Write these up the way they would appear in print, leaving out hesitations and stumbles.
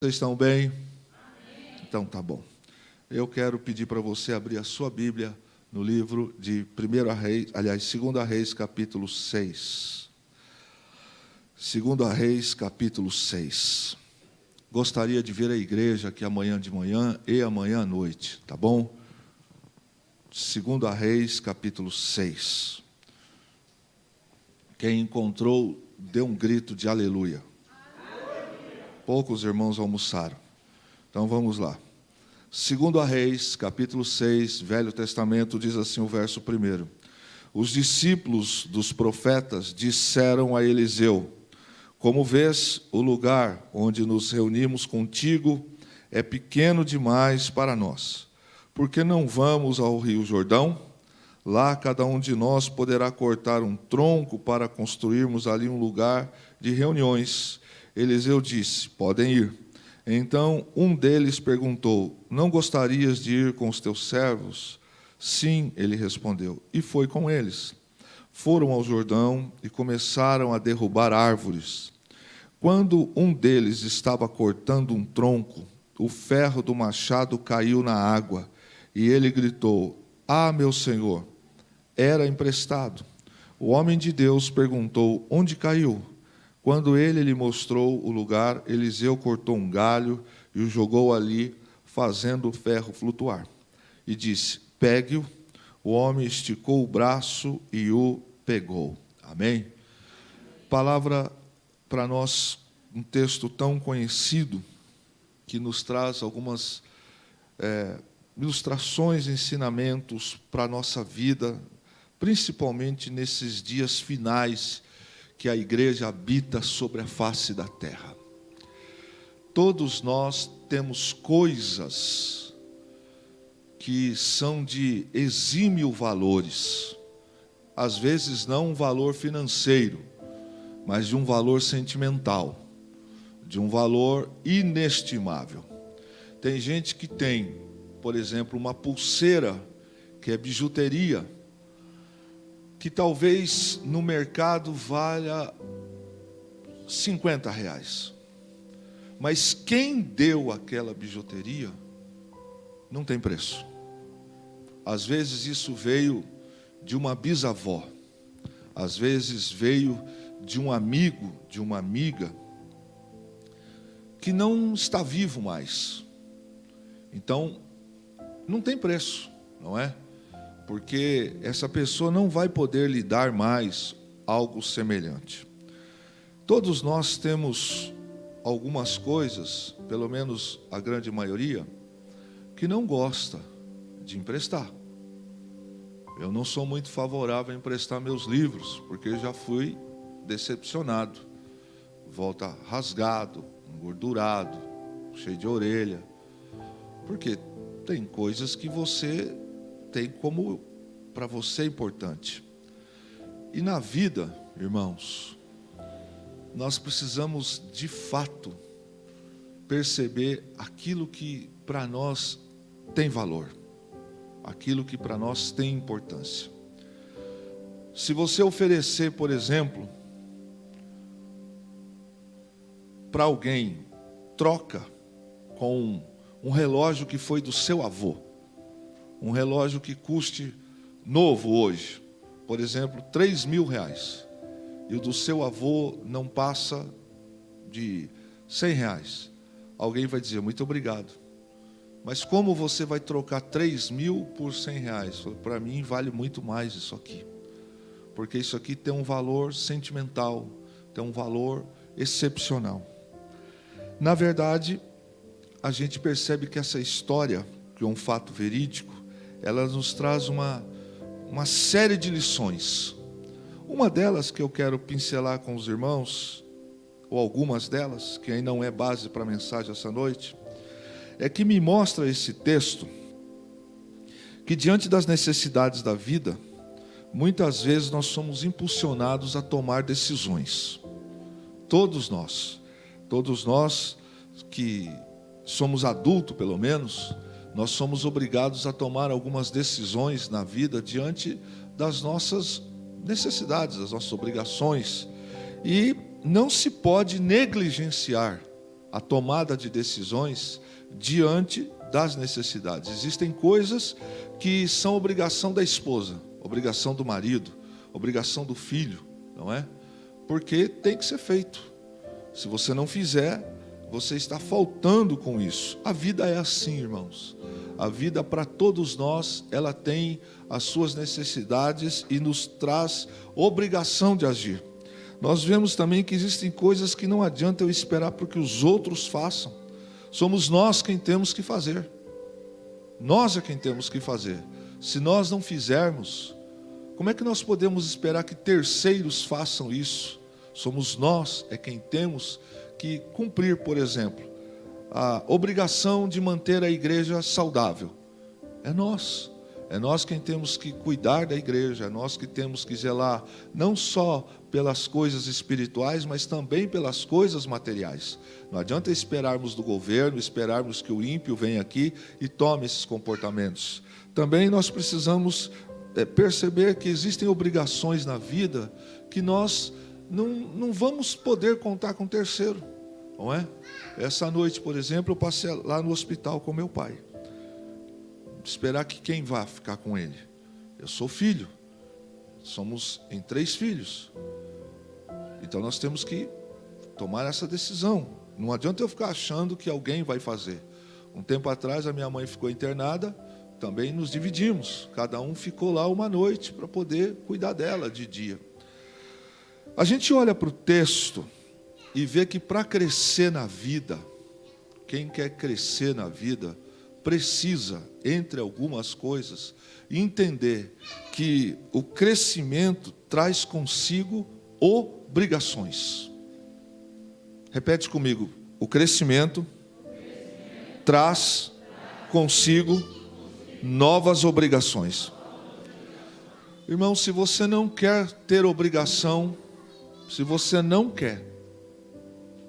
Vocês estão bem? Amém. Então tá bom. Eu quero pedir para você abrir a sua Bíblia no livro de 2 Reis, capítulo 6. 2 Reis, capítulo 6. Gostaria de ver a igreja aqui amanhã de manhã e amanhã à noite, tá bom? 2 Reis, capítulo 6. Quem encontrou, dê um grito de aleluia. Poucos irmãos almoçaram. Então vamos lá. 2 Reis, capítulo 6, Velho Testamento, diz assim o verso 1. Os discípulos dos profetas disseram a Eliseu: como vês, o lugar onde nos reunimos contigo é pequeno demais para nós. Por que não vamos ao rio Jordão? Lá cada um de nós poderá cortar um tronco para construirmos ali um lugar de reuniões. Eliseu disse: podem ir. Então um deles perguntou: não gostarias de ir com os teus servos? Sim, ele respondeu, e foi com eles. Foram ao Jordão e começaram a derrubar árvores. Quando um deles estava cortando um tronco, o ferro do machado caiu na água, e ele gritou: ah, meu senhor! Era emprestado. O homem de Deus perguntou: onde caiu? Quando ele lhe mostrou o lugar, Eliseu cortou um galho e o jogou ali, fazendo o ferro flutuar. E disse: pegue-o. O homem esticou o braço e o pegou. Amém? Palavra para nós, um texto tão conhecido, que nos traz algumas ilustrações, ensinamentos para a nossa vida, principalmente nesses dias finais que a igreja habita sobre a face da terra. Todos nós temos coisas que são de exímio valores, às vezes não um valor financeiro, mas de um valor sentimental, de um valor inestimável. Tem gente que tem, por exemplo, uma pulseira que é bijuteria, que talvez no mercado valha R$50. Mas quem deu aquela bijuteria não tem preço. Às vezes isso veio de uma bisavó, às vezes veio de um amigo, de uma amiga, que não está vivo mais. Então, não tem preço, não é? Porque essa pessoa não vai poder lhe dar mais algo semelhante. Todos nós temos algumas coisas, pelo menos a grande maioria, que não gosta de emprestar. Eu não sou muito favorável a emprestar meus livros, porque eu já fui decepcionado. Volta rasgado, engordurado, cheio de orelha. Porque tem coisas que você tem como para você importante. E na vida, irmãos, nós precisamos de fato perceber aquilo que para nós tem valor, aquilo que para nós tem importância. Se você oferecer, por exemplo, para alguém troca com um relógio que foi do seu avô, um relógio que custe novo hoje, por exemplo, R$3.000, e o do seu avô não passa de R$100, alguém vai dizer: muito obrigado. Mas como você vai trocar 3.000 por R$100? Para mim vale muito mais isso aqui, porque isso aqui tem um valor sentimental, tem um valor excepcional. Na verdade, a gente percebe que essa história, que é um fato verídico, ela nos traz uma série de lições. Uma delas que eu quero pincelar com os irmãos, ou algumas delas, que ainda não é base para a mensagem essa noite, é que me mostra esse texto, que diante das necessidades da vida, muitas vezes nós somos impulsionados a tomar decisões. Todos nós que somos adultos pelo menos, nós somos obrigados a tomar algumas decisões na vida diante das nossas necessidades, das nossas obrigações. E não se pode negligenciar a tomada de decisões diante das necessidades. Existem coisas que são obrigação da esposa, obrigação do marido, obrigação do filho, não é? Porque tem que ser feito. Se você não fizer, você está faltando com isso. A vida é assim, irmãos. A vida para todos nós, ela tem as suas necessidades e nos traz obrigação de agir. Nós vemos também que existem coisas que não adianta eu esperar para que os outros façam. Somos nós quem temos que fazer. Nós é quem temos que fazer. Se nós não fizermos, como é que nós podemos esperar que terceiros façam isso? Somos nós é quem temos que cumprir, por exemplo, a obrigação de manter a igreja saudável. É nós quem temos que cuidar da igreja, é nós que temos que zelar não só pelas coisas espirituais, mas também pelas coisas materiais. Não adianta esperarmos do governo, esperarmos que o ímpio venha aqui e tome esses comportamentos. Também nós precisamos perceber que existem obrigações na vida que nós não vamos poder contar com terceiro, não é? Essa noite, por exemplo, eu passei lá no hospital com meu pai. Esperar que quem vá ficar com ele? Eu sou filho. Somos em 3 filhos. Então nós temos que tomar essa decisão. Não adianta eu ficar achando que alguém vai fazer. Um tempo atrás a minha mãe ficou internada, também nos dividimos. Cada um ficou lá uma noite para poder cuidar dela de dia. A gente olha para o texto e vê que para crescer na vida, quem quer crescer na vida, precisa, entre algumas coisas, entender que o crescimento traz consigo obrigações. Repete comigo: o crescimento traz consigo novas obrigações. Irmão, se você não quer ter obrigação, se você não quer,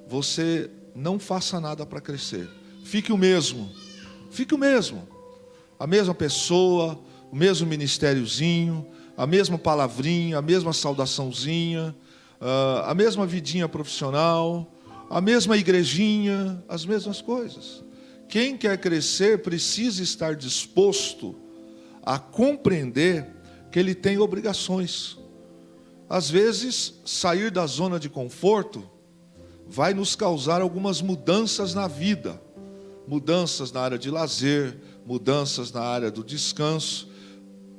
você não faça nada para crescer. Fique o mesmo. A mesma pessoa, o mesmo ministériozinho, a mesma palavrinha, a mesma saudaçãozinha, a mesma vidinha profissional, a mesma igrejinha, as mesmas coisas. Quem quer crescer precisa estar disposto a compreender que ele tem obrigações. Às vezes, sair da zona de conforto vai nos causar algumas mudanças na vida. Mudanças na área de lazer, mudanças na área do descanso.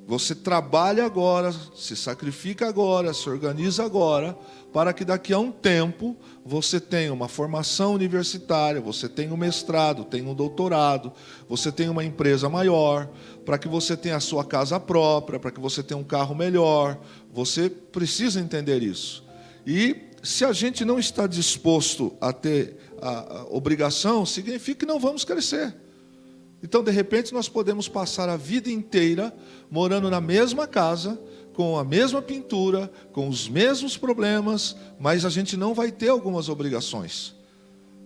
Você trabalha agora, se sacrifica agora, se organiza agora, para que daqui a um tempo você tenha uma formação universitária, você tenha um mestrado, tenha um doutorado, você tenha uma empresa maior, para que você tenha a sua casa própria, para que você tenha um carro melhor. Você precisa entender isso. E se a gente não está disposto a ter a obrigação, significa que não vamos crescer. Então, de repente, nós podemos passar a vida inteira morando na mesma casa, com a mesma pintura, com os mesmos problemas, mas a gente não vai ter algumas obrigações.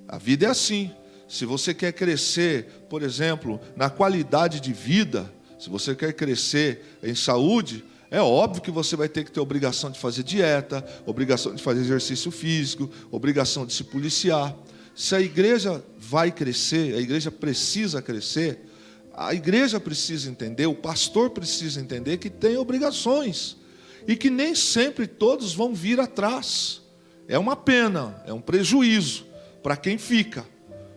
A vida é assim. Se você quer crescer, por exemplo, na qualidade de vida, se você quer crescer em saúde, é óbvio que você vai ter que ter obrigação de fazer dieta, obrigação de fazer exercício físico, obrigação de se policiar. Se a igreja vai crescer, a igreja precisa crescer, a igreja precisa entender, o pastor precisa entender que tem obrigações e que nem sempre todos vão vir atrás. É uma pena, é um prejuízo para quem fica,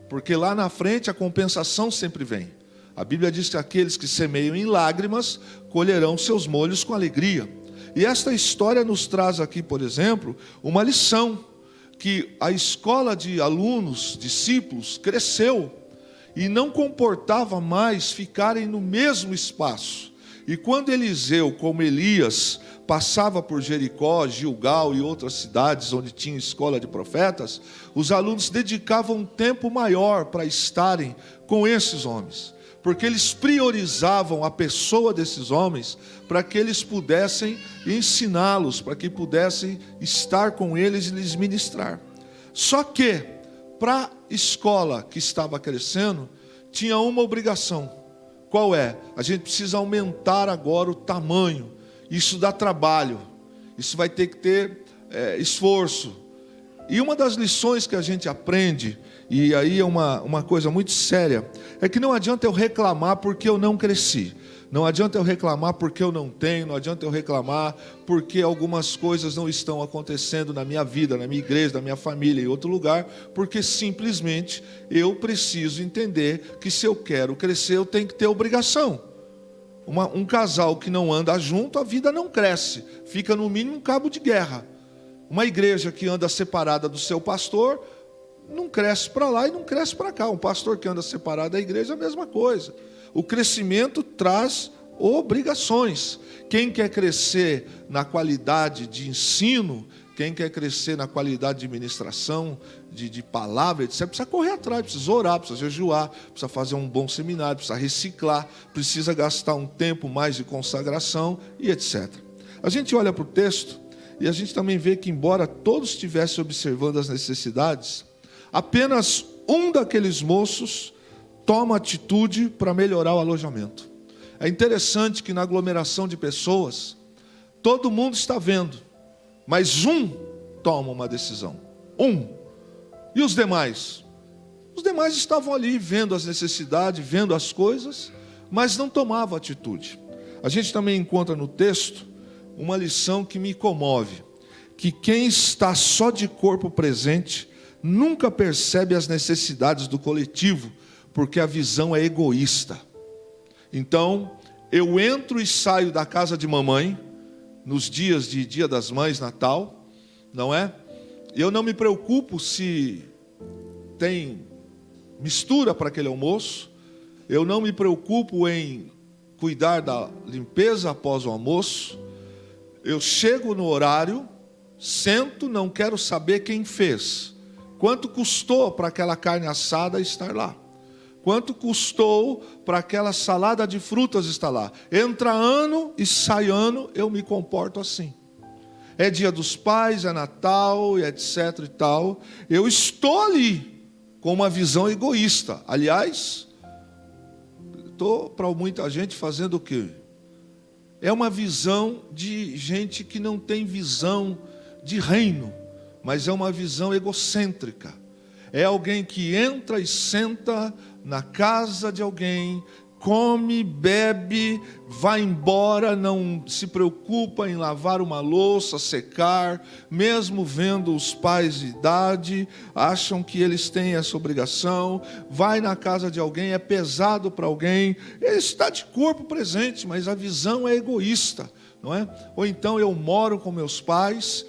porque lá na frente a compensação sempre vem. A Bíblia diz que aqueles que semeiam em lágrimas colherão seus molhos com alegria. E esta história nos traz aqui, por exemplo, uma lição, que a escola de alunos, discípulos, cresceu e não comportava mais ficarem no mesmo espaço. E quando Eliseu, como Elias, passava por Jericó, Gilgal e outras cidades onde tinha escola de profetas, os alunos dedicavam um tempo maior para estarem com esses homens, porque eles priorizavam a pessoa desses homens para que eles pudessem ensiná-los, para que pudessem estar com eles e lhes ministrar. Só que, para a escola que estava crescendo, tinha uma obrigação. Qual é? A gente precisa aumentar agora o tamanho. Isso dá trabalho, isso vai ter que ter esforço. E uma das lições que a gente aprende, e aí é uma coisa muito séria, é que não adianta eu reclamar porque eu não cresci. Não adianta eu reclamar porque eu não tenho, não adianta eu reclamar porque algumas coisas não estão acontecendo na minha vida, na minha igreja, na minha família, em outro lugar, porque simplesmente eu preciso entender que se eu quero crescer, eu tenho que ter obrigação. Um casal que não anda junto, a vida não cresce, fica no mínimo um cabo de guerra. Uma igreja que anda separada do seu pastor, não cresce para lá e não cresce para cá. Um pastor que anda separado da igreja é a mesma coisa. O crescimento traz obrigações. Quem quer crescer na qualidade de ensino, quem quer crescer na qualidade de ministração, de palavra, etc., precisa correr atrás, precisa orar, precisa jejuar, precisa fazer um bom seminário, precisa reciclar, precisa gastar um tempo mais de consagração e etc. A gente olha para o texto e a gente também vê que, embora todos estivessem observando as necessidades, apenas um daqueles moços toma atitude para melhorar o alojamento. É interessante que na aglomeração de pessoas, todo mundo está vendo, mas um toma uma decisão. Um. E os demais? Os demais estavam ali vendo as necessidades, vendo as coisas, mas não tomavam atitude. A gente também encontra no texto uma lição que me comove, que quem está só de corpo presente nunca percebe as necessidades do coletivo, porque a visão é egoísta. Então, eu entro e saio da casa de mamãe, nos dias de Dia das Mães, Natal, não é? Eu não me preocupo se tem mistura para aquele almoço, eu não me preocupo em cuidar da limpeza após o almoço, eu chego no horário, sento, não quero saber quem fez, quanto custou para aquela carne assada estar lá. Quanto custou para aquela salada de frutas estar lá? Entra ano e sai ano, eu me comporto assim. É Dia dos Pais, é Natal, etc e tal. Eu estou ali com uma visão egoísta. Aliás, estou para muita gente fazendo o quê? É uma visão de gente que não tem visão de reino, mas é uma visão egocêntrica. É alguém que entra e senta na casa de alguém, come, bebe, vai embora, não se preocupa em lavar uma louça, secar, mesmo vendo os pais de idade, acham que eles têm essa obrigação, vai na casa de alguém, é pesado para alguém, ele está de corpo presente, mas a visão é egoísta, não é? Ou então eu moro com meus pais,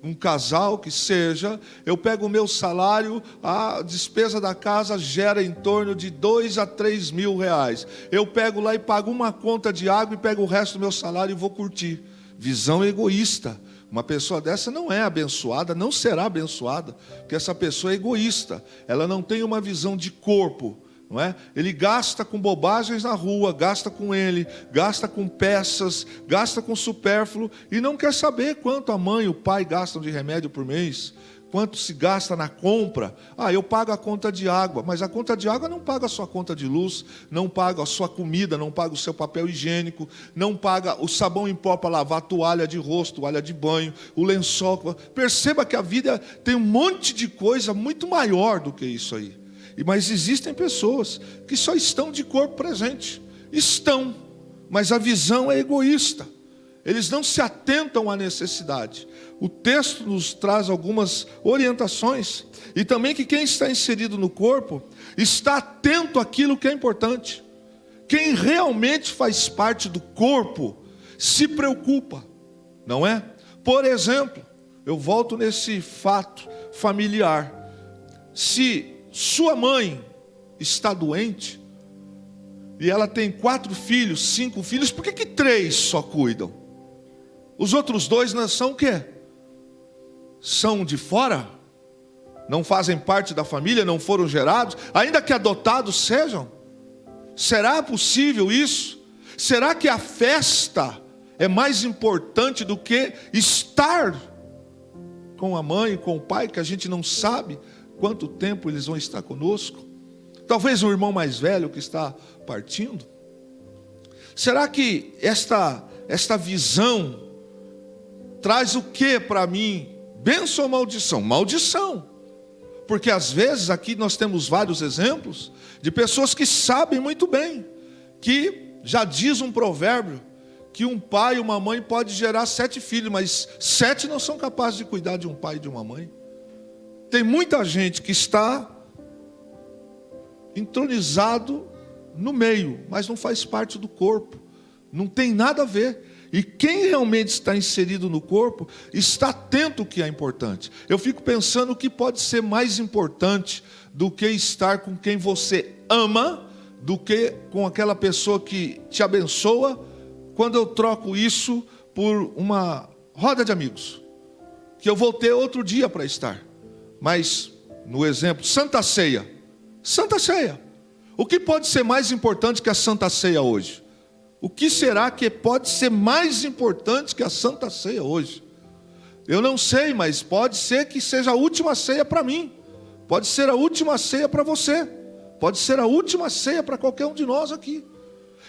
um casal que seja, eu pego o meu salário, a despesa da casa gera em torno de 2 a 3 mil reais. Eu pego lá e pago uma conta de água e pego o resto do meu salário e vou curtir. Visão egoísta. Uma pessoa dessa não é abençoada, não será abençoada, porque essa pessoa é egoísta. Ela não tem uma visão de corpo. Não é? Ele gasta com bobagens na rua, gasta com ele, gasta com peças, gasta com supérfluo e não quer saber quanto a mãe e o pai gastam de remédio por mês, quanto se gasta na compra. Eu pago a conta de água, mas a conta de água não paga a sua conta de luz, não paga a sua comida, não paga o seu papel higiênico, não paga o sabão em pó para lavar, toalha de rosto, toalha de banho, o lençol. Perceba que a vida tem um monte de coisa muito maior do que isso aí. Mas existem pessoas que só estão de corpo presente. Estão, mas a visão é egoísta. Eles não se atentam à necessidade. O texto nos traz algumas orientações. E também que quem está inserido no corpo está atento àquilo que é importante. Quem realmente faz parte do corpo se preocupa, não é? Por exemplo, eu volto nesse fato familiar. Se sua mãe está doente, e ela tem 4 filhos, 5 filhos, por que 3 só cuidam? Os outros 2 não são o quê? São de fora? Não fazem parte da família, não foram gerados, ainda que adotados sejam? Será possível isso? Será que a festa é mais importante do que estar com a mãe, com o pai, que a gente não sabe quanto tempo eles vão estar conosco? Talvez um irmão mais velho que está partindo. Será que esta visão traz o que para mim? Bênção ou maldição? Maldição. Porque às vezes aqui nós temos vários exemplos de pessoas que sabem muito bem, que já diz um provérbio, que um pai e uma mãe pode gerar 7 filhos, mas 7 não são capazes de cuidar de um pai e de uma mãe. Tem muita gente que está entronizado no meio, mas não faz parte do corpo, não tem nada a ver. E quem realmente está inserido no corpo, está atento ao que é importante. Eu fico pensando o que pode ser mais importante do que estar com quem você ama, do que com aquela pessoa que te abençoa, quando eu troco isso por uma roda de amigos, que eu vou ter outro dia para estar. Mas, no exemplo, Santa Ceia. Santa Ceia. O que pode ser mais importante que a Santa Ceia hoje? O que será que pode ser mais importante que a Santa Ceia hoje? Eu não sei, mas pode ser que seja a última ceia para mim. Pode ser a última ceia para você. Pode ser a última ceia para qualquer um de nós aqui.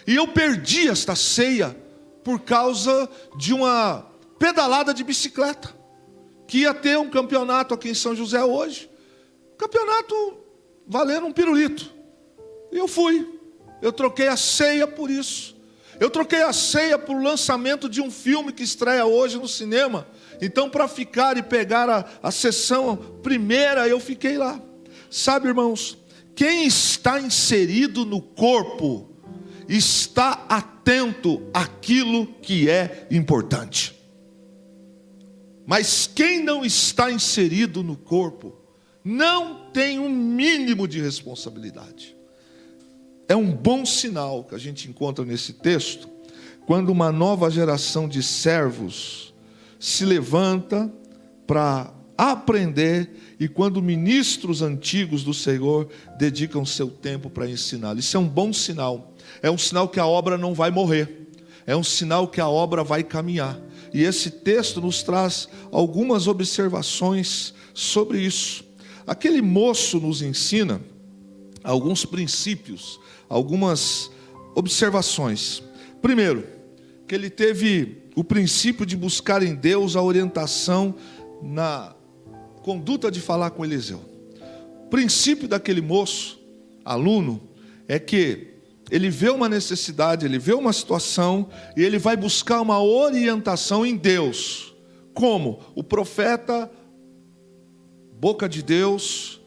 E eu perdi esta ceia por causa de uma pedalada de bicicleta, que ia ter um campeonato aqui em São José hoje. Campeonato valendo um pirulito. E eu fui. Eu troquei a ceia por isso. Eu troquei a ceia por lançamento de um filme que estreia hoje no cinema. Então, para ficar e pegar a sessão primeira, eu fiquei lá. Sabe, irmãos, quem está inserido no corpo está atento àquilo que é importante. Mas quem não está inserido no corpo não tem um mínimo de responsabilidade. É um bom sinal que a gente encontra nesse texto, quando uma nova geração de servos se levanta para aprender, e quando ministros antigos do Senhor dedicam seu tempo para ensinar. Isso é um bom sinal. É um sinal que a obra não vai morrer. É um sinal que a obra vai caminhar. E esse texto nos traz algumas observações sobre isso. Aquele moço nos ensina alguns princípios, algumas observações. Primeiro, que ele teve o princípio de buscar em Deus a orientação na conduta de falar com Eliseu. O princípio daquele moço, aluno, é que ele vê uma necessidade, ele vê uma situação, e ele vai buscar uma orientação em Deus. Como? O profeta, boca de Deus,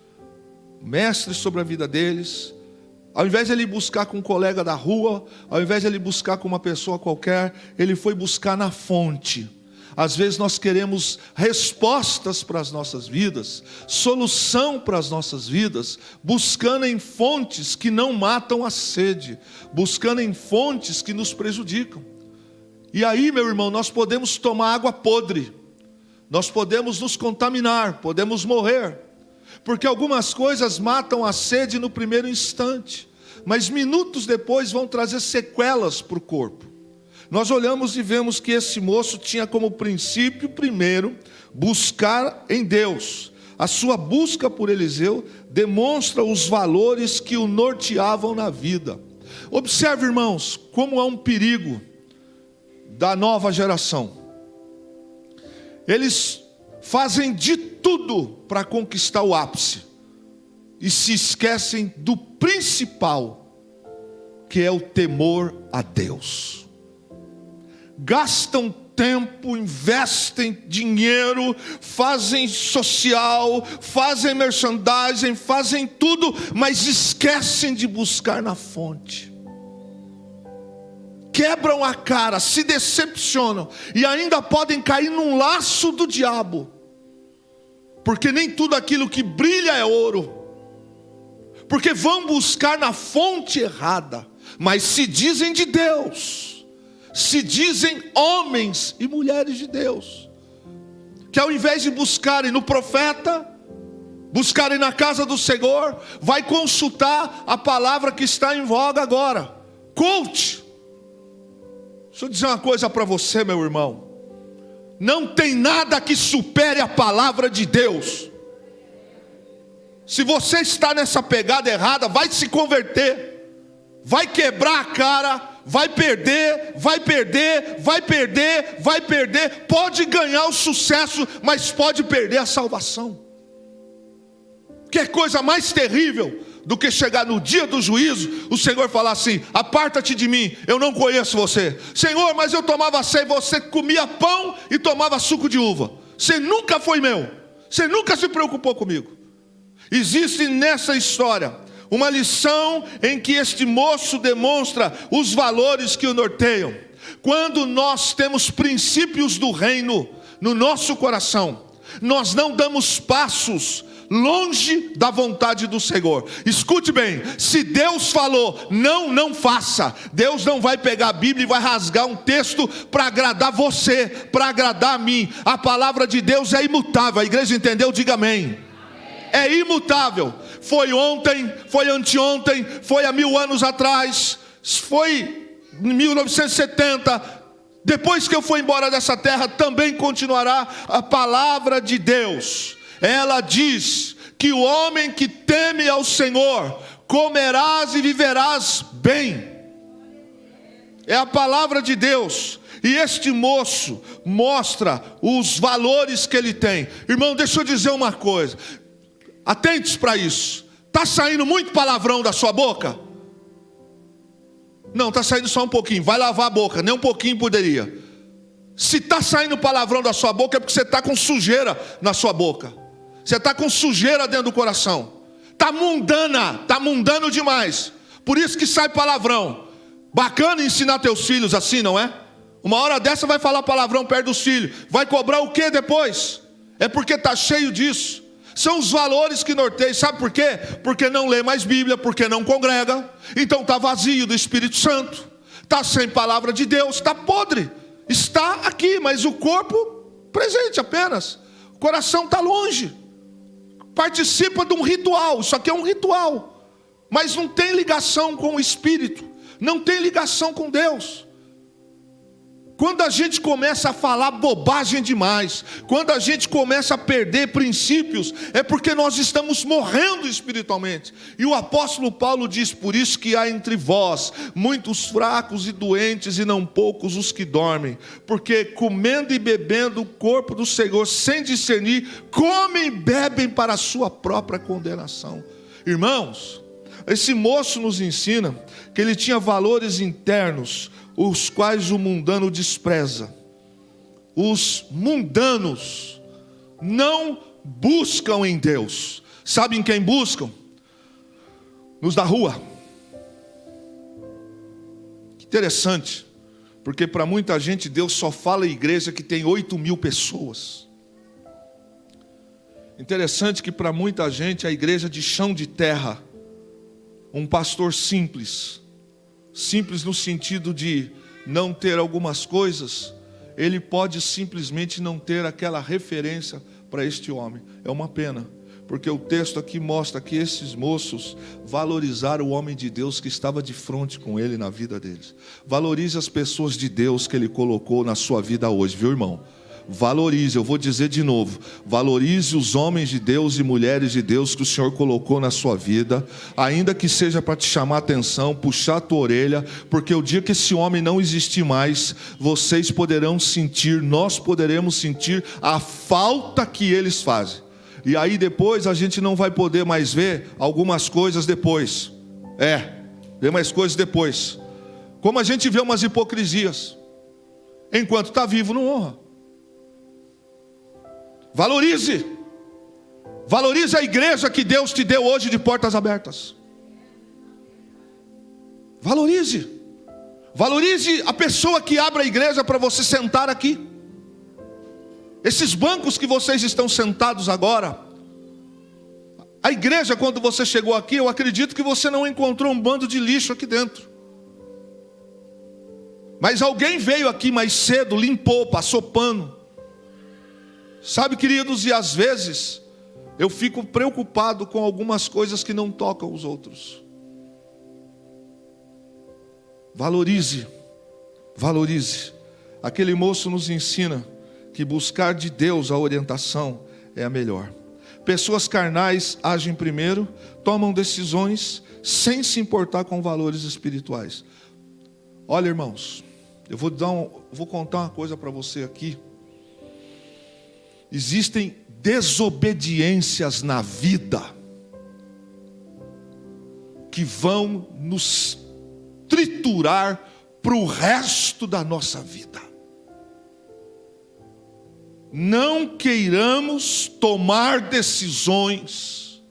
mestre sobre a vida deles. Ao invés de ele buscar com um colega da rua, ao invés de ele buscar com uma pessoa qualquer, ele foi buscar na fonte. Às vezes nós queremos respostas para as nossas vidas, solução para as nossas vidas, buscando em fontes que não matam a sede, buscando em fontes que nos prejudicam. E aí, meu irmão, nós podemos tomar água podre, nós podemos nos contaminar, podemos morrer, porque algumas coisas matam a sede no primeiro instante, mas minutos depois vão trazer sequelas para o corpo. Nós olhamos e vemos que esse moço tinha como princípio, primeiro, buscar em Deus. A sua busca por Eliseu demonstra os valores que o norteavam na vida. Observe, irmãos, como há um perigo da nova geração. Eles fazem de tudo para conquistar o ápice e se esquecem do principal, que é o temor a Deus. Gastam tempo, investem dinheiro, fazem social, fazem merchandising, fazem tudo, mas esquecem de buscar na fonte. Quebram a cara, se decepcionam e ainda podem cair num laço do diabo, porque nem tudo aquilo que brilha é ouro, porque vão buscar na fonte errada, mas se dizem de Deus, se dizem homens e mulheres de Deus, que ao invés de buscarem no profeta, buscarem na casa do Senhor, vai consultar a palavra que está em voga agora, coach. Deixa eu dizer uma coisa para você, meu irmão, não tem nada que supere a palavra de Deus. Se você está nessa pegada errada, vai se converter, vai quebrar a cara, vai perder, vai perder, vai perder, vai perder, pode ganhar o sucesso, mas pode perder a salvação. Que coisa mais terrível do que chegar no dia do juízo, o Senhor falar assim: aparta-te de mim, eu não conheço você. Senhor, mas eu tomava ceia, você comia pão e tomava suco de uva. Você nunca foi meu, você nunca se preocupou comigo. Existe nessa história uma lição em que este moço demonstra os valores que o norteiam. Quando nós temos princípios do reino no nosso coração, nós não damos passos longe da vontade do Senhor. Escute bem, se Deus falou, não faça. Deus não vai pegar a Bíblia e vai rasgar um texto para agradar você, para agradar a mim. A palavra de Deus é imutável. A igreja entendeu? Diga amém. É imutável. Foi ontem, foi anteontem, foi há 1000 anos atrás, foi em 1970. Depois que eu for embora dessa terra, também continuará a palavra de Deus. Ela diz que o homem que teme ao Senhor, comerás e viverás bem. É a palavra de Deus. E este moço mostra os valores que ele tem. Irmão, deixa eu dizer uma coisa. Atentes para isso. Está saindo muito palavrão da sua boca? Não, está saindo só um pouquinho. Vai lavar a boca, nem um pouquinho poderia. Se está saindo palavrão da sua boca, é porque você está com sujeira na sua boca. Você está com sujeira dentro do coração. Está mundano demais. Por isso que sai palavrão. Bacana ensinar teus filhos assim, não é? Uma hora dessa vai falar palavrão perto dos filhos. Vai cobrar o que depois? É porque está cheio disso. São os valores que norteiam. Sabe por quê? Porque não lê mais Bíblia, porque não congrega. Então está vazio do Espírito Santo. Está sem palavra de Deus, está podre. Está aqui, mas o corpo presente apenas. O coração está longe. Participa de um ritual. Isso aqui é um ritual. Mas não tem ligação com o Espírito. Não tem ligação com Deus. Quando a gente começa a falar bobagem demais, quando a gente começa a perder princípios, é porque nós estamos morrendo espiritualmente. E o apóstolo Paulo diz: por isso que há entre vós muitos fracos e doentes, e não poucos os que dormem. Porque comendo e bebendo o corpo do Senhor, sem discernir, comem e bebem para a sua própria condenação. Irmãos, esse moço nos ensina que ele tinha valores internos, os quais o mundano despreza. Os mundanos não buscam em Deus. Sabem quem buscam? Nos da rua. Que interessante, porque para muita gente Deus só fala em igreja que tem 8.000 pessoas. Interessante que para muita gente a igreja de chão de terra, um pastor simples no sentido de não ter algumas coisas, ele pode simplesmente não ter aquela referência para este homem. É uma pena, porque o texto aqui mostra que esses moços valorizaram o homem de Deus que estava de frente com ele na vida deles. Valorize as pessoas de Deus que ele colocou na sua vida hoje, viu, irmão? Valorize, eu vou dizer de novo, valorize os homens de Deus e mulheres de Deus que o Senhor colocou na sua vida, ainda que seja para te chamar a atenção, puxar a tua orelha, porque o dia que esse homem não existir mais, vocês poderão sentir, nós poderemos sentir a falta que eles fazem. E aí depois a gente não vai poder mais ver algumas coisas depois. Ver mais coisas depois. Como a gente vê umas hipocrisias. Enquanto está vivo não honra. Valorize a igreja que Deus te deu hoje de portas abertas. Valorize a pessoa que abre a igreja para você sentar aqui. Esses bancos que vocês estão sentados agora, a igreja, quando você chegou aqui, eu acredito que você não encontrou um bando de lixo aqui dentro. Mas alguém veio aqui mais cedo, limpou, passou pano. Sabe, queridos, e às vezes eu fico preocupado com algumas coisas que não tocam os outros. Valorize. Aquele moço nos ensina que buscar de Deus a orientação é a melhor. Pessoas carnais agem primeiro, tomam decisões sem se importar com valores espirituais. Olha, irmãos, eu vou contar uma coisa para você aqui. Existem desobediências na vida que vão nos triturar para o resto da nossa vida. Não queiramos tomar decisões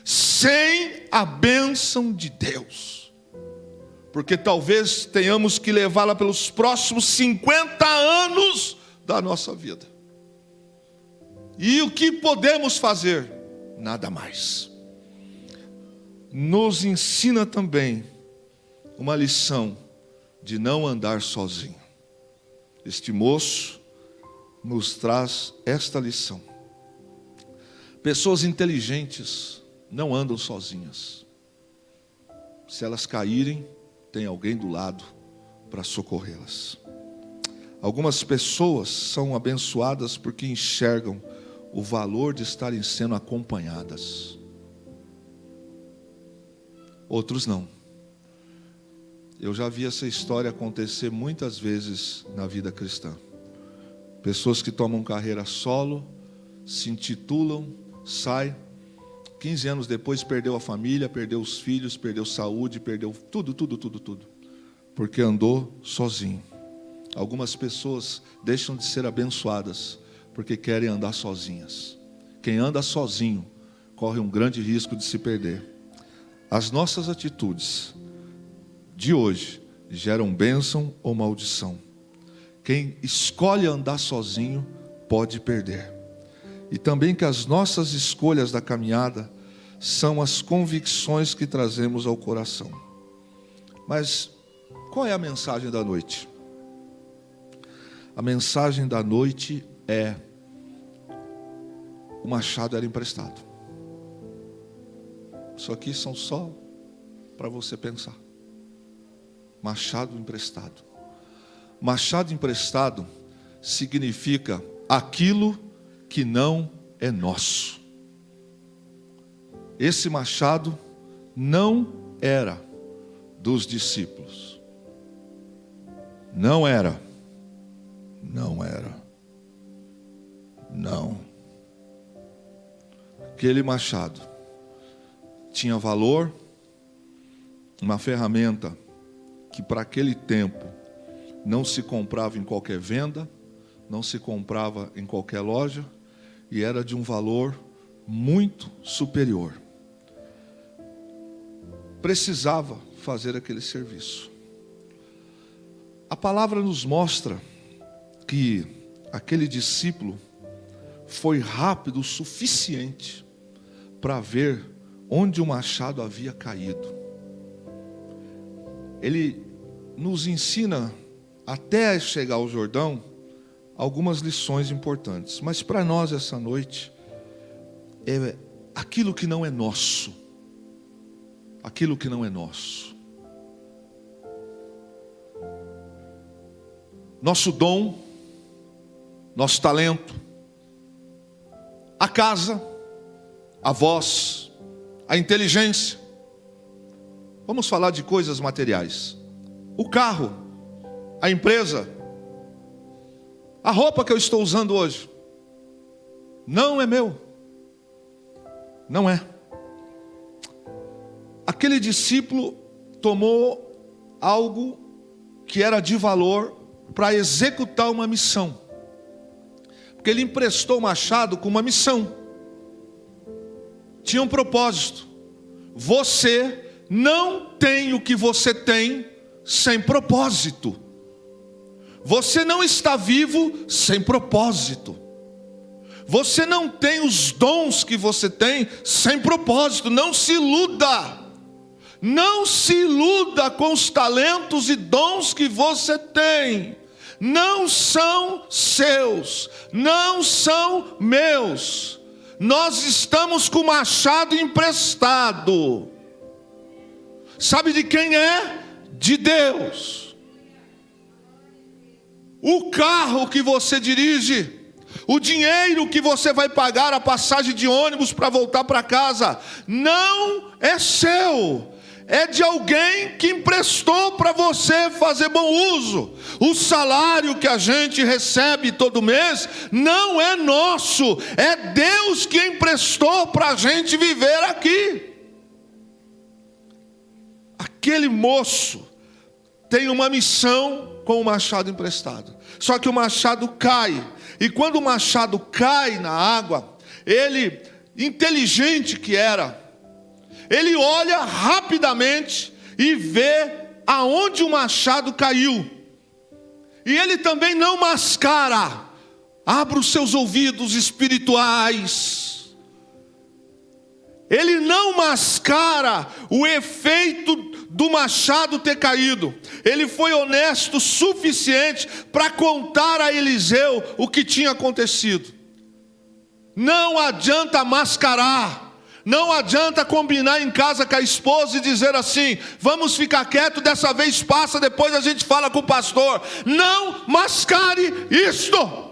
sem a bênção de Deus, porque talvez tenhamos que levá-la pelos próximos 50 anos da nossa vida. E o que podemos fazer? Nada mais. Nos ensina também uma lição de não andar sozinho. Este moço nos traz esta lição. Pessoas inteligentes não andam sozinhas. Se elas caírem, tem alguém do lado para socorrê-las. Algumas pessoas são abençoadas porque enxergam o valor de estarem sendo acompanhadas. Outros não. Eu já vi essa história acontecer muitas vezes na vida cristã. Pessoas que tomam carreira solo, se intitulam, saem, 15 anos depois perdeu a família, perdeu os filhos, perdeu saúde, perdeu tudo. Porque andou sozinho. Algumas pessoas deixam de ser abençoadas porque querem andar sozinhas. Quem anda sozinho corre um grande risco de se perder. As nossas atitudes de hoje geram bênção ou maldição. Quem escolhe andar sozinho pode perder. E também que as nossas escolhas da caminhada são as convicções que trazemos ao coração. Mas qual é a mensagem da noite? A mensagem da noite é: o machado era emprestado. Isso aqui são só para você pensar. Machado emprestado. Machado emprestado significa aquilo que não é nosso. Esse machado não era dos discípulos. Não era. Aquele machado tinha valor, uma ferramenta que para aquele tempo não se comprava em qualquer venda, não se comprava em qualquer loja, e era de um valor muito superior. Precisava fazer aquele serviço. A palavra nos mostra que aquele discípulo foi rápido o suficiente para ver onde o machado havia caído. Ele nos ensina, até chegar ao Jordão, algumas lições importantes. Mas para nós essa noite, é aquilo que não é nosso. Aquilo que não é nosso. Nosso dom, nosso talento, a casa, a voz, a inteligência. Vamos falar de coisas materiais. O carro, a empresa, a roupa que eu estou usando hoje, não é meu. Não é. Aquele discípulo tomou algo que era de valor para executar uma missão. Porque ele emprestou o machado com uma missão. Tinha um propósito. Você não tem o que você tem sem propósito. Você não está vivo sem propósito. Você não tem os dons que você tem sem propósito. Não se iluda. Não se iluda com os talentos e dons que você tem. Não são seus, não são meus. Nós estamos com o machado emprestado. Sabe de quem é? De Deus. O carro que você dirige, o dinheiro que você vai pagar a passagem de ônibus para voltar para casa, não é seu. É de alguém que emprestou para você fazer bom uso. O salário que a gente recebe todo mês não é nosso. É Deus que emprestou para a gente viver aqui. aquele moço tem uma missão com o machado emprestado. Só que o machado cai. E quando o machado cai na água, ele, inteligente que era, ele olha rapidamente e vê aonde o machado caiu. E ele também não mascara. Abra os seus ouvidos espirituais. Ele não mascara o efeito do machado ter caído. Ele foi honesto o suficiente para contar a Eliseu o que tinha acontecido. Não adianta mascarar. Não adianta combinar em casa com a esposa e dizer assim: vamos ficar quieto, dessa vez passa, depois a gente fala com o pastor. Não mascare isto.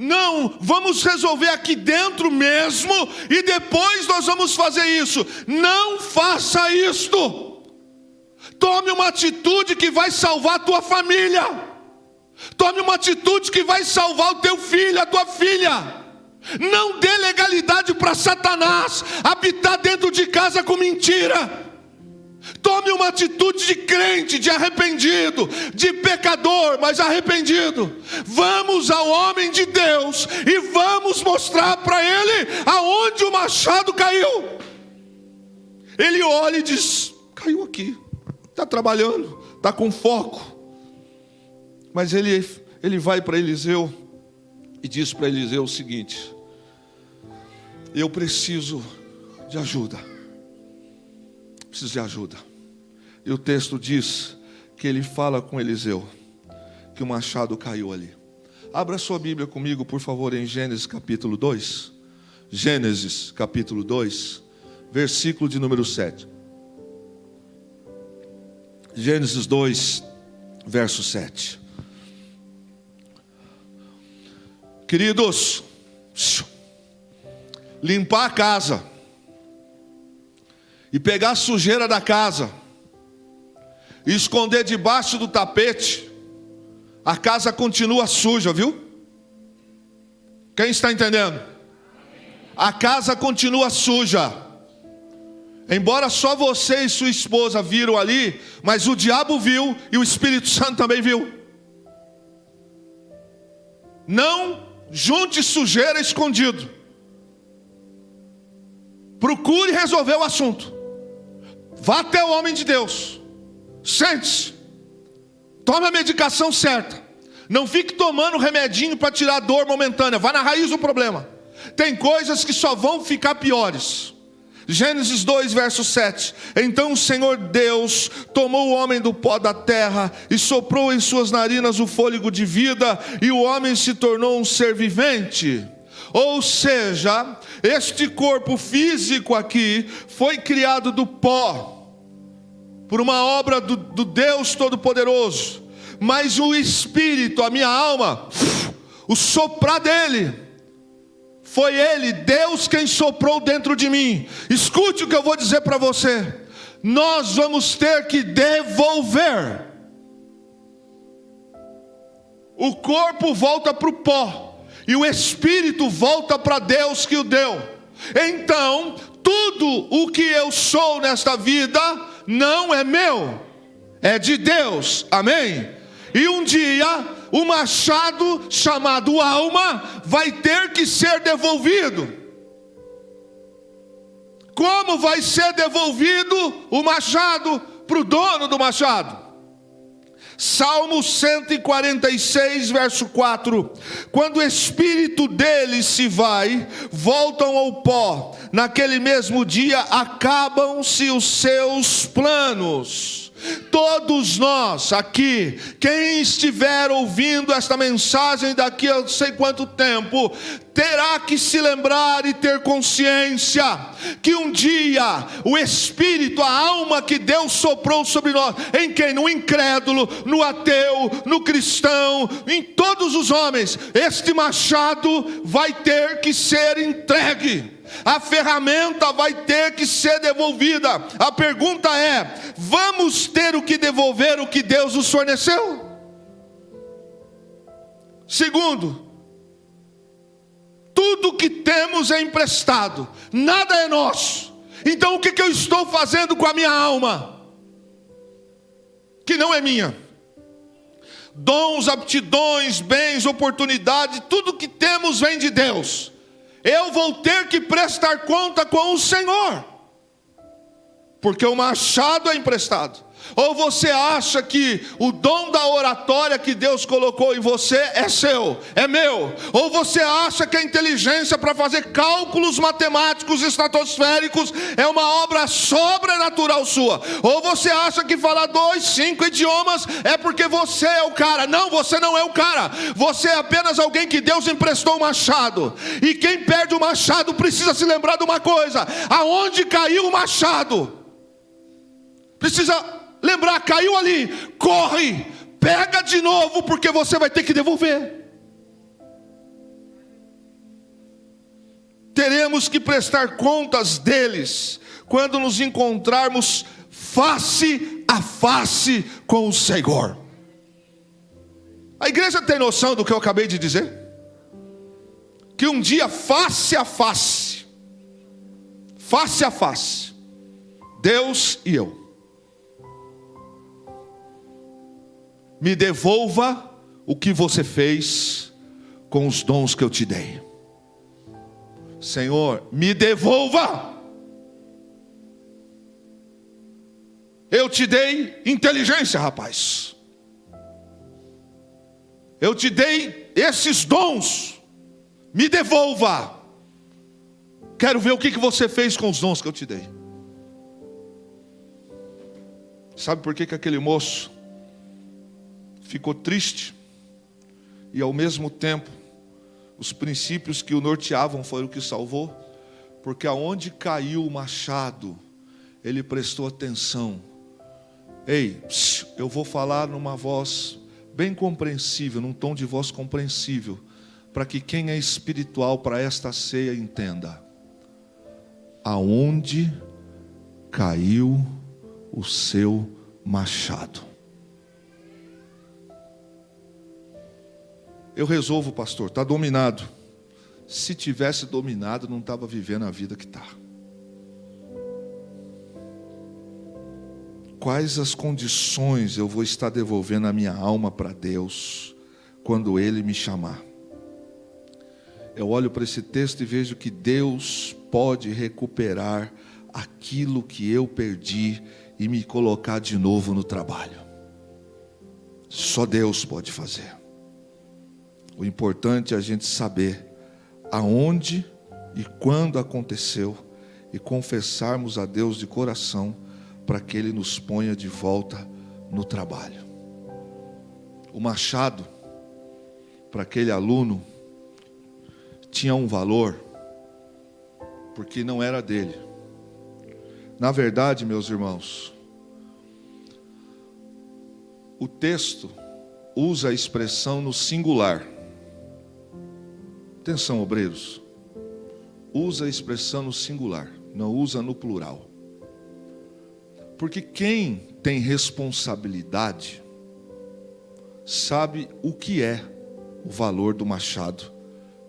Não, vamos resolver aqui dentro mesmo e depois nós vamos fazer isso. Não faça isto. Tome uma atitude que vai salvar a tua família. Tome uma atitude que vai salvar o teu filho, a tua filha. Não dê legalidade para Satanás habitar dentro de casa com mentira. Tome uma atitude de crente, de arrependido, de pecador, mas arrependido. Vamos ao homem de Deus e vamos mostrar para ele aonde o machado caiu. Ele olha e diz: caiu aqui. Está trabalhando, está com foco. Mas ele vai para Eliseu e diz para Eliseu o seguinte: eu preciso de ajuda. Preciso de ajuda. E o texto diz que ele fala com Eliseu que o machado caiu ali. Abra sua Bíblia comigo, por favor, em Gênesis capítulo 2. Gênesis capítulo 2, versículo de número 7. Gênesis 2, verso 7. Queridos, limpar a casa e pegar a sujeira da casa e esconder debaixo do tapete, a casa continua suja, viu? Quem está entendendo? A casa continua suja. Embora só você e sua esposa viram ali, mas o diabo viu e o Espírito Santo também viu. Não junte sujeira escondido. Procure resolver o assunto. Vá até o homem de Deus. Sente-se. Tome a medicação certa. Não fique tomando remedinho para tirar a dor momentânea. Vá na raiz do problema. Tem coisas que só vão ficar piores. Gênesis 2, verso 7. Então o Senhor Deus tomou o homem do pó da terra e soprou em suas narinas o fôlego de vida, e o homem se tornou um ser vivente. Ou seja, este corpo físico aqui foi criado do pó, por uma obra do Deus Todo-Poderoso. Mas o espírito, a minha alma, o soprar dele, foi ele, Deus, quem soprou dentro de mim. Escute o que eu vou dizer para você. Nós vamos ter que devolver. O corpo volta para o pó e o espírito volta para Deus que o deu. Então, tudo o que eu sou nesta vida não é meu, é de Deus. Amém? E um dia o machado chamado alma vai ter que ser devolvido. Como vai ser devolvido o machado para o dono do machado? Salmo 146, verso 4. Quando o espírito deles se vai, voltam ao pó. Naquele mesmo dia acabam-se os seus planos. Todos nós aqui, quem estiver ouvindo esta mensagem daqui a não sei quanto tempo, terá que se lembrar e ter consciência que um dia o Espírito, a alma que Deus soprou sobre nós, em quem? No incrédulo, no ateu, no cristão, em todos os homens, este machado vai ter que ser entregue. A ferramenta vai ter que ser devolvida. A pergunta é: vamos ter o que devolver o que Deus nos forneceu? Segundo, tudo que temos é emprestado, nada é nosso. Então o que eu estou fazendo com a minha alma? Que não é minha. Dons, aptidões, bens, oportunidade, tudo que temos vem de Deus. Eu vou ter que prestar conta com o Senhor, porque o machado é emprestado. Ou você acha que o dom da oratória que Deus colocou em você é seu, é meu? Ou você acha que a inteligência para fazer cálculos matemáticos estratosféricos é uma obra sobrenatural sua? Ou você acha que falar 2, 5 idiomas é porque você é o cara? Não, você não é o cara. Você é apenas alguém que Deus emprestou o machado. E quem perde o machado precisa se lembrar de uma coisa: aonde caiu o machado? Precisa lembrar, caiu ali, corre, pega de novo, porque você vai ter que devolver. Teremos que prestar contas deles quando nos encontrarmos face a face com o Senhor. A igreja tem noção do que eu acabei de dizer? Que um dia face a face, Deus e eu, me devolva o que você fez com os dons que eu te dei. Senhor, me devolva. Eu te dei inteligência, rapaz. Eu te dei esses dons. Me devolva. Quero ver o que você fez com os dons que eu te dei. Sabe por que aquele moço ficou triste? E ao mesmo tempo, os princípios que o norteavam foram o que salvou? Porque aonde caiu o machado, ele prestou atenção. Ei, eu vou falar numa voz bem compreensível, num tom de voz compreensível, para que quem é espiritual para esta ceia entenda. Aonde caiu o seu machado? Eu resolvo, pastor, está dominado. Se tivesse dominado, não estava vivendo a vida que está. Quais as condições eu vou estar devolvendo a minha alma para Deus quando Ele me chamar? Eu olho para esse texto e vejo que Deus pode recuperar aquilo que eu perdi e me colocar de novo no trabalho. Só Deus pode fazer. O importante é a gente saber aonde e quando aconteceu e confessarmos a Deus de coração para que Ele nos ponha de volta no trabalho. O machado, para aquele aluno, tinha um valor, porque não era dele. Na verdade, meus irmãos, o texto usa a expressão no singular. Atenção, obreiros. Usa a expressão no singular, não usa no plural. Porque quem tem responsabilidade sabe o que é o valor do machado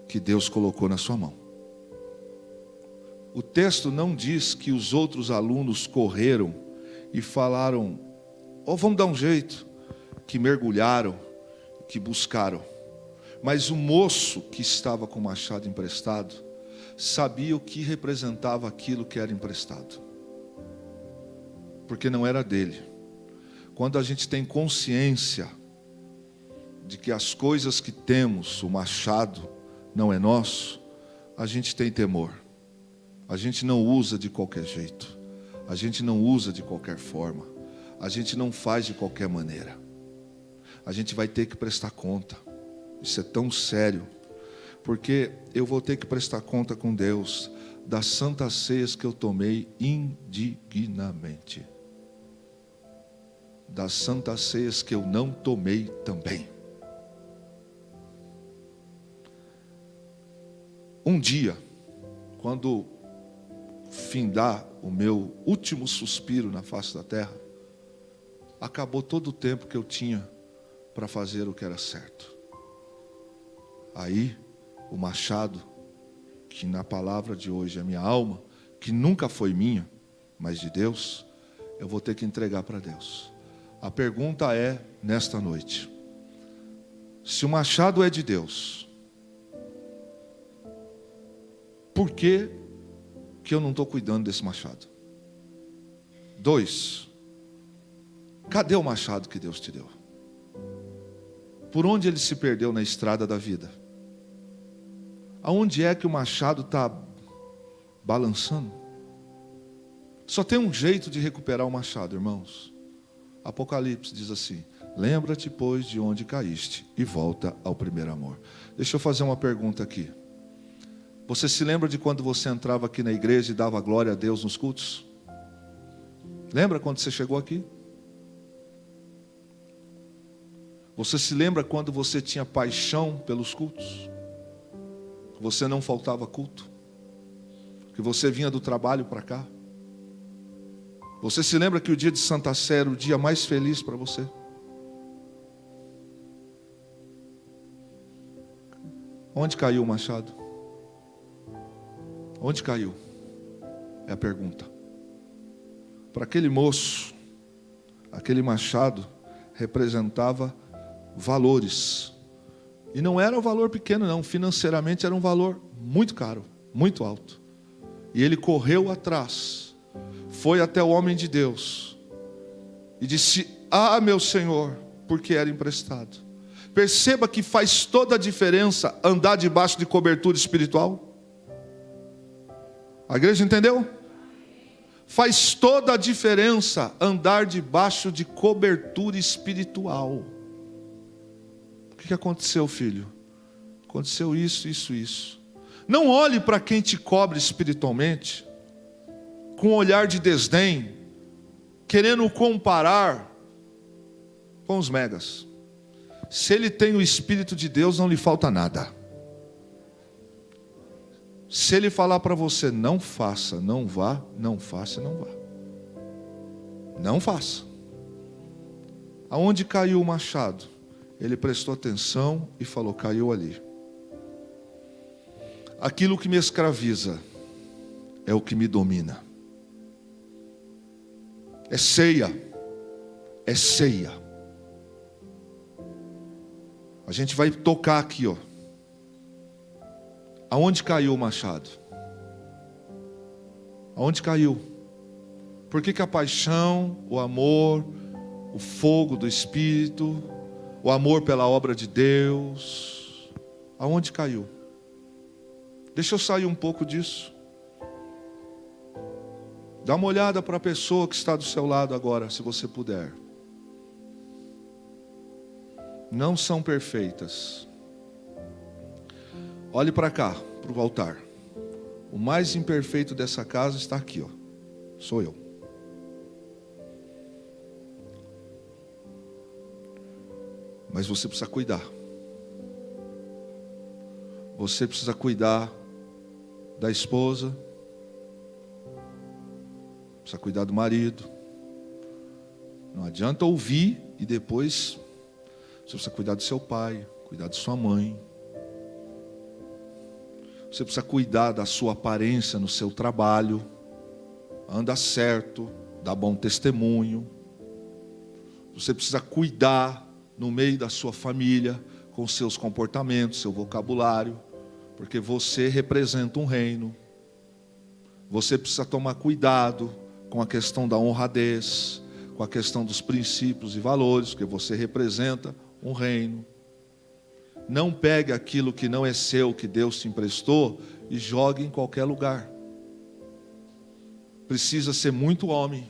que Deus colocou na sua mão. O texto não diz que os outros alunos correram e falaram: vamos dar um jeito, que mergulharam, que buscaram. Mas o moço que estava com o machado emprestado sabia o que representava aquilo que era emprestado, porque não era dele. Quando a gente tem consciência de que as coisas que temos, o machado não é nosso, a gente tem temor. A gente não usa de qualquer jeito, a gente não usa de qualquer forma, a gente não faz de qualquer maneira. A gente vai ter que prestar conta. Isso é tão sério, porque eu vou ter que prestar conta com Deus das santas ceias que eu tomei indignamente, das santas ceias que eu não tomei também. Um dia, quando findar o meu último suspiro na face da terra, acabou todo o tempo que eu tinha para fazer o que era certo. Aí, o machado, que na palavra de hoje é minha alma, que nunca foi minha, mas de Deus, eu vou ter que entregar para Deus. A pergunta é, nesta noite, se o machado é de Deus, por que eu não estou cuidando desse machado? 2, cadê o machado que Deus te deu? Por onde ele se perdeu na estrada da vida? Aonde é que o machado está balançando? Só tem um jeito de recuperar o machado, irmãos. Apocalipse diz assim: lembra-te, pois, de onde caíste e volta ao primeiro amor. Deixa eu fazer uma pergunta aqui. Você se lembra de quando você entrava aqui na igreja e dava glória a Deus nos cultos? Lembra quando você chegou aqui? Você se lembra quando você tinha paixão pelos cultos? Que você não faltava culto? Que você vinha do trabalho para cá? Você se lembra que o dia de Santa Sé era o dia mais feliz para você? Onde caiu o machado? Onde caiu? É a pergunta. Para aquele moço, aquele machado representava valores. E não era um valor pequeno não, financeiramente era um valor muito caro, muito alto. E ele correu atrás, foi até o homem de Deus e disse: ah, meu Senhor, porque era emprestado. Perceba que faz toda a diferença andar debaixo de cobertura espiritual. A igreja entendeu? Faz toda a diferença andar debaixo de cobertura espiritual. O que aconteceu, filho? Aconteceu isso, isso, isso. Não olhe para quem te cobre espiritualmente com um olhar de desdém, querendo comparar com os megas. Se ele tem o Espírito de Deus, não lhe falta nada. Se ele falar para você, não faça, não vá, não faça, não vá. Não faça. Aonde caiu o machado? Ele prestou atenção e falou: caiu ali. Aquilo que me escraviza é o que me domina. É ceia. É ceia. A gente vai tocar aqui, ó. Aonde caiu o machado? Aonde caiu? Por que a paixão, o amor, o fogo do Espírito, o amor pela obra de Deus, aonde caiu? Deixa eu sair um pouco disso. Dá uma olhada para a pessoa que está do seu lado agora, se você puder. Não são perfeitas. Olhe para cá, para o altar. O mais imperfeito dessa casa está aqui, ó. Sou eu. Mas você precisa cuidar. Você precisa cuidar da esposa. Precisa cuidar do marido. Não adianta ouvir e depois você precisa cuidar do seu pai, cuidar de sua mãe. Você precisa cuidar da sua aparência no seu trabalho. Anda certo, dá bom testemunho. Você precisa cuidar no meio da sua família, com seus comportamentos, seu vocabulário, porque você representa um reino. Você precisa tomar cuidado com a questão da honradez, com a questão dos princípios e valores, porque você representa um reino. Não pegue aquilo que não é seu, que Deus te emprestou, e jogue em qualquer lugar. Precisa ser muito homem,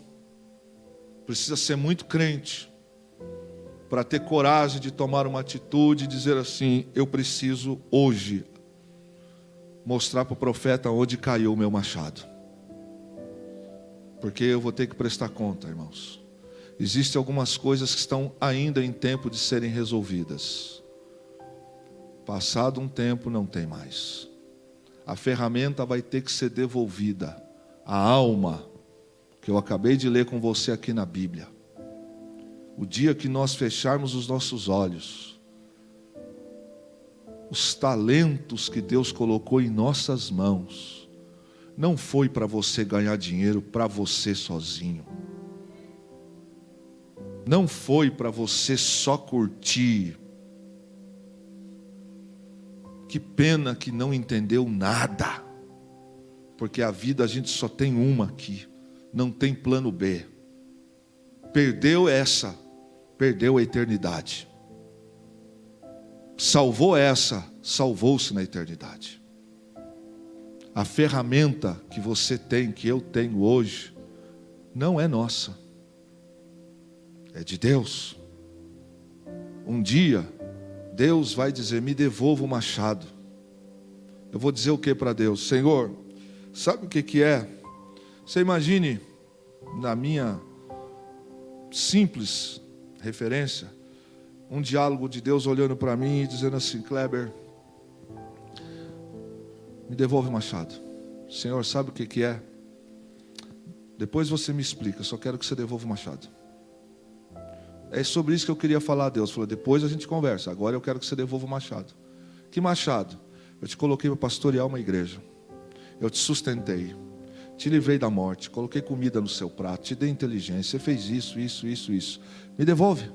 precisa ser muito crente, para ter coragem de tomar uma atitude e dizer assim: eu preciso hoje mostrar para o profeta onde caiu o meu machado. Porque eu vou ter que prestar conta, irmãos. Existem algumas coisas que estão ainda em tempo de serem resolvidas. Passado um tempo, não tem mais. A ferramenta vai ter que ser devolvida. A alma, que eu acabei de ler com você aqui na Bíblia. O dia que nós fecharmos os nossos olhos, os talentos que Deus colocou em nossas mãos, não foi para você ganhar dinheiro para você sozinho. Não foi para você só curtir. Que pena que não entendeu nada. Porque a vida a gente só tem uma aqui. Não tem plano B. Perdeu essa, perdeu a eternidade. Salvou essa, salvou-se na eternidade. A ferramenta que você tem, que eu tenho hoje, não é nossa. É de Deus. Um dia, Deus vai dizer, me devolva o machado. Eu vou dizer o que para Deus? Senhor, sabe o que é? Você imagine, na minha simples referência, um diálogo de Deus olhando para mim e dizendo assim, Kleber, me devolve o machado. Senhor, sabe o que é? Depois você me explica, eu só quero que você devolva o machado. É sobre isso que eu queria falar a Deus. Falou, depois a gente conversa, agora eu quero que você devolva o machado. Que machado? Eu te coloquei para pastorear uma igreja. Eu te sustentei. Te livrei da morte, coloquei comida no seu prato, te dei inteligência, você fez isso. Me devolve.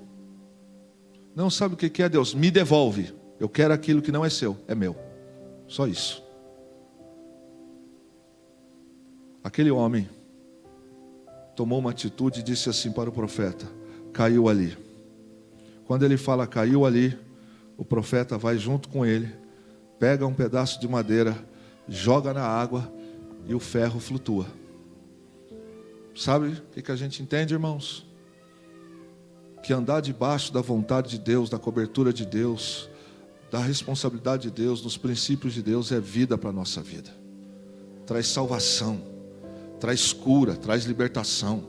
Não sabe o que é, Deus? Me devolve. Eu quero aquilo que não é seu, é meu. Só isso. Aquele homem tomou uma atitude e disse assim para o profeta, caiu ali. Quando ele fala caiu ali, o profeta vai junto com ele, pega um pedaço de madeira, joga na água e o ferro flutua. Sabe o que a gente entende, irmãos? Que andar debaixo da vontade de Deus, da cobertura de Deus, da responsabilidade de Deus, dos princípios de Deus é vida para a nossa vida. Traz salvação, traz cura, traz libertação.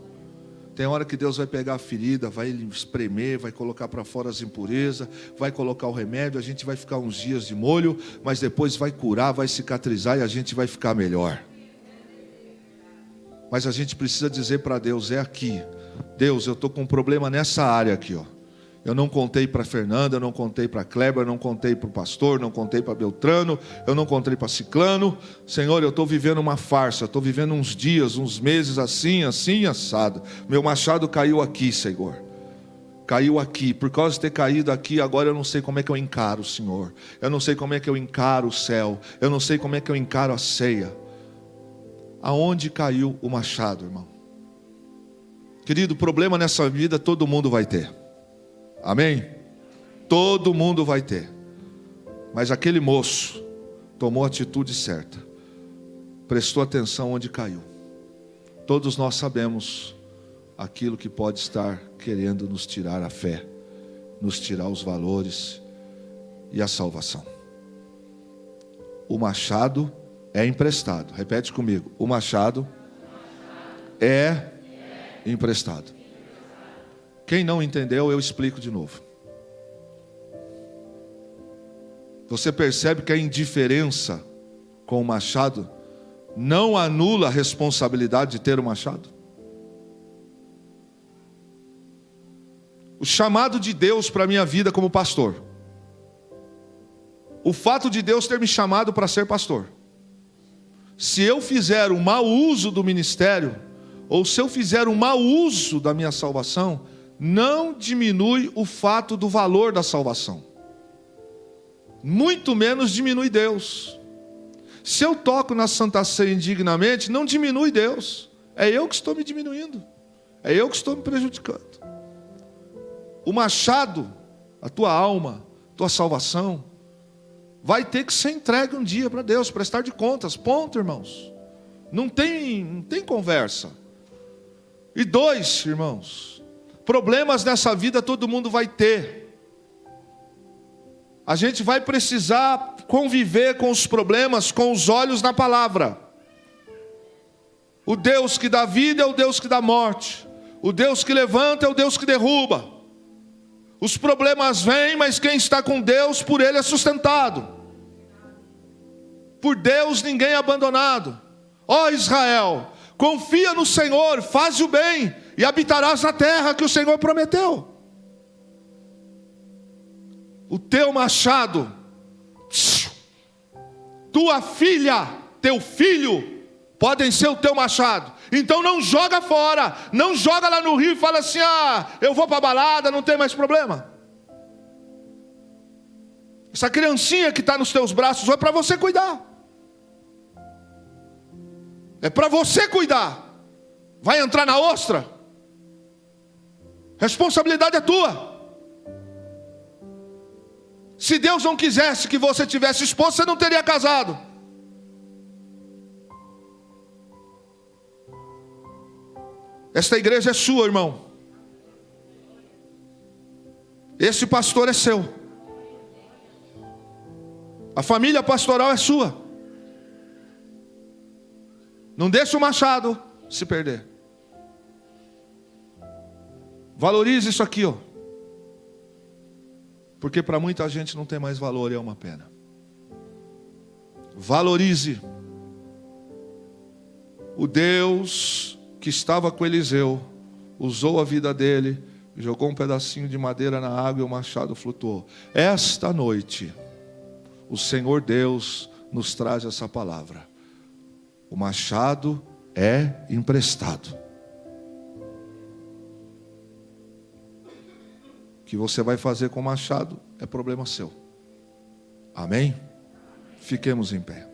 Tem hora que Deus vai pegar a ferida, vai espremer, vai colocar para fora as impurezas, vai colocar o remédio, a gente vai ficar uns dias de molho, mas depois vai curar, vai cicatrizar e a gente vai ficar melhor. Mas a gente precisa dizer para Deus, é aqui. Deus, eu estou com um problema nessa área aqui, ó. Eu não contei para Fernanda, eu não contei para Kleber, eu não contei para o pastor, não contei para Beltrano, eu não contei para Ciclano. Senhor, eu estou vivendo uma farsa, estou vivendo uns dias, uns meses assim, assado. Meu machado caiu aqui, Senhor. Caiu aqui, por causa de ter caído aqui, agora eu não sei como é que eu encaro o Senhor. Eu não sei como é que eu encaro o céu. Eu não sei como é que eu encaro a ceia. Aonde caiu o machado, irmão? Querido, problema nessa vida todo mundo vai ter. Amém? Todo mundo vai ter. Mas aquele moço tomou a atitude certa. Prestou atenção onde caiu. Todos nós sabemos aquilo que pode estar querendo nos tirar a fé, nos tirar os valores e a salvação. O machado é emprestado. Repete comigo. O machado é emprestado. Quem não entendeu, eu explico de novo. Você percebe que a indiferença com o machado não anula a responsabilidade de ter o machado? O chamado de Deus para a minha vida como pastor. O fato de Deus ter me chamado para ser pastor. Se eu fizer um mau uso do ministério, ou se eu fizer um mau uso da minha salvação, não diminui o fato do valor da salvação. Muito menos diminui Deus. Se eu toco na Santa Ceia indignamente, não diminui Deus. É eu que estou me diminuindo. É eu que estou me prejudicando. O machado, a tua alma, tua salvação, vai ter que ser entregue um dia para Deus, prestar de contas. Ponto, irmãos. Não tem conversa. E dois, irmãos, problemas nessa vida todo mundo vai ter. A gente vai precisar conviver com os problemas com os olhos na palavra. O Deus que dá vida é o Deus que dá morte. O Deus que levanta é o Deus que derruba. Os problemas vêm, mas quem está com Deus, por Ele é sustentado. Por Deus ninguém é abandonado. Ó Israel, confia no Senhor, faz o bem e habitarás na terra que o Senhor prometeu. O teu machado, tua filha, teu filho, podem ser o teu machado. Então não joga fora, não joga lá no rio e fala assim: eu vou para a balada, não tem mais problema. Essa criancinha que está nos teus braços é para você cuidar. É para você cuidar. Vai entrar na ostra? Responsabilidade é tua. Se Deus não quisesse que você tivesse esposa, você não teria casado. Esta igreja é sua, irmão. Esse pastor é seu. A família pastoral é sua. Não deixe o machado se perder. Valorize isso aqui, ó. Porque para muita gente não tem mais valor e é uma pena. Valorize. O Deus que estava com Eliseu usou a vida dele, jogou um pedacinho de madeira na água e o machado flutuou. Esta noite, o Senhor Deus nos traz essa palavra. O machado é emprestado. O que você vai fazer com o machado é problema seu. Amém? Fiquemos em pé.